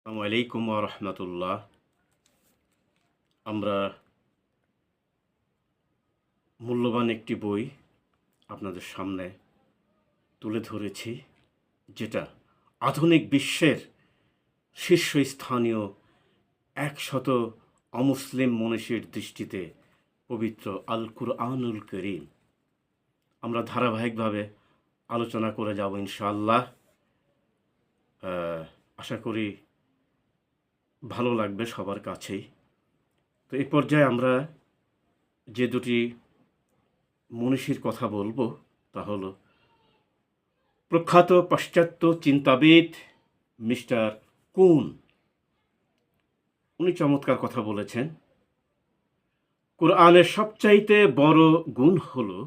আসসালামু আলাইকুম ওয়া রাহমাতুল্লাহ। আমরা মূল্যবান একটি বই আপনাদের সামনে তুলে ধরেছি, যেটা আধুনিক বিশ্বের শীর্ষস্থানীয় ১০০ অমুসলিম মনীষীর দৃষ্টিতে পবিত্র আল কুরআনুল কারীম। আমরা ধারাবাহিকভাবে আলোচনা করে যাব ইনশাআল্লাহ। আশা করি ভালো লাগবে সবার কাছেই। তো এই পর্যায়ে আমরা যে দুটি মনীষীর কথা বলবো তা হলো প্রখ্যাত পাশ্চাত্য চিন্তাবিদ মিস্টার কুন। উনি চমৎকার কথা বলেছেন, কোরআনের সবচাইতে বড় গুণ হলো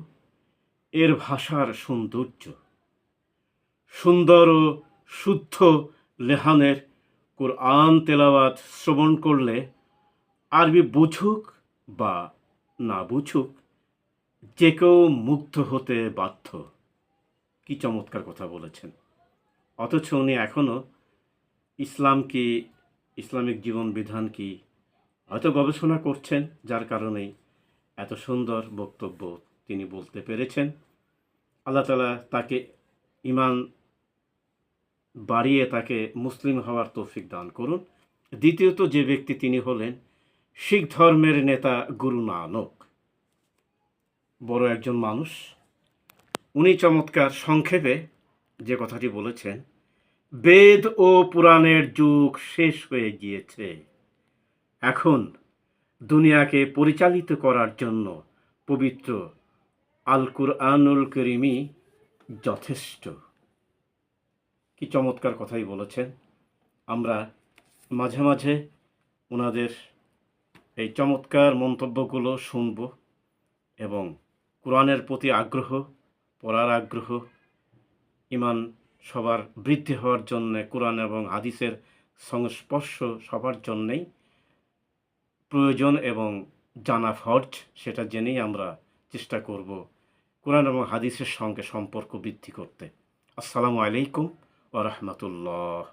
এর ভাষার সৌন্দর্য। সুন্দর ও শুদ্ধ লেহানের কোরআন তেলাওয়াত শ্রবণ করলে আরবি বুঝুক বা না বুঝুক, যে কেউ মুগ্ধ হতে বাধ্য। কি চমৎকার কথা বলেছেন! অথচ উনি এখনও ইসলাম কি, ইসলামিক জীবন বিধান কি হয়তো গবেষণা করছেন, যার কারণেই এত সুন্দর বক্তব্য তিনি বলতে পেরেছেন। আল্লাহ তাআলা তাকে ঈমান বাড়িয়ে তাকে মুসলিম হওয়ার তৌফিক দান করুন। দ্বিতীয়ত যে ব্যক্তি, তিনি হলেন শিখ ধর্মের নেতা গুরু নানক। বড় একজন মানুষ। উনি চমৎকার সংক্ষেপে যে কথাটি বলেছেন, বেদ ও পুরাণের যুগ শেষ হয়ে গিয়েছে, এখন দুনিয়াকে পরিচালিত করার জন্য পবিত্র আল কুরআনুল কারীমই যথেষ্ট। কি চমৎকার কথাই বলেছেন। আমরা মাঝে মাঝে ওনাদের এই চমৎকার মন্তব্যগুলো শুনব এবং কোরআনের প্রতি আগ্রহ, পড়ার আগ্রহ, ঈমান সবার বৃদ্ধি হওয়ার জন্যে কোরআন এবং হাদিসের সংস্পর্শ সবার জন্যেই প্রয়োজন এবং জানা ফরজ। সেটা জেনেই আমরা চেষ্টা করব কোরআন এবং হাদিসের সঙ্গে সম্পর্ক বৃদ্ধি করতে। আসসালামু আলাইকুম ওয়া রাহমাতুল্লাহ।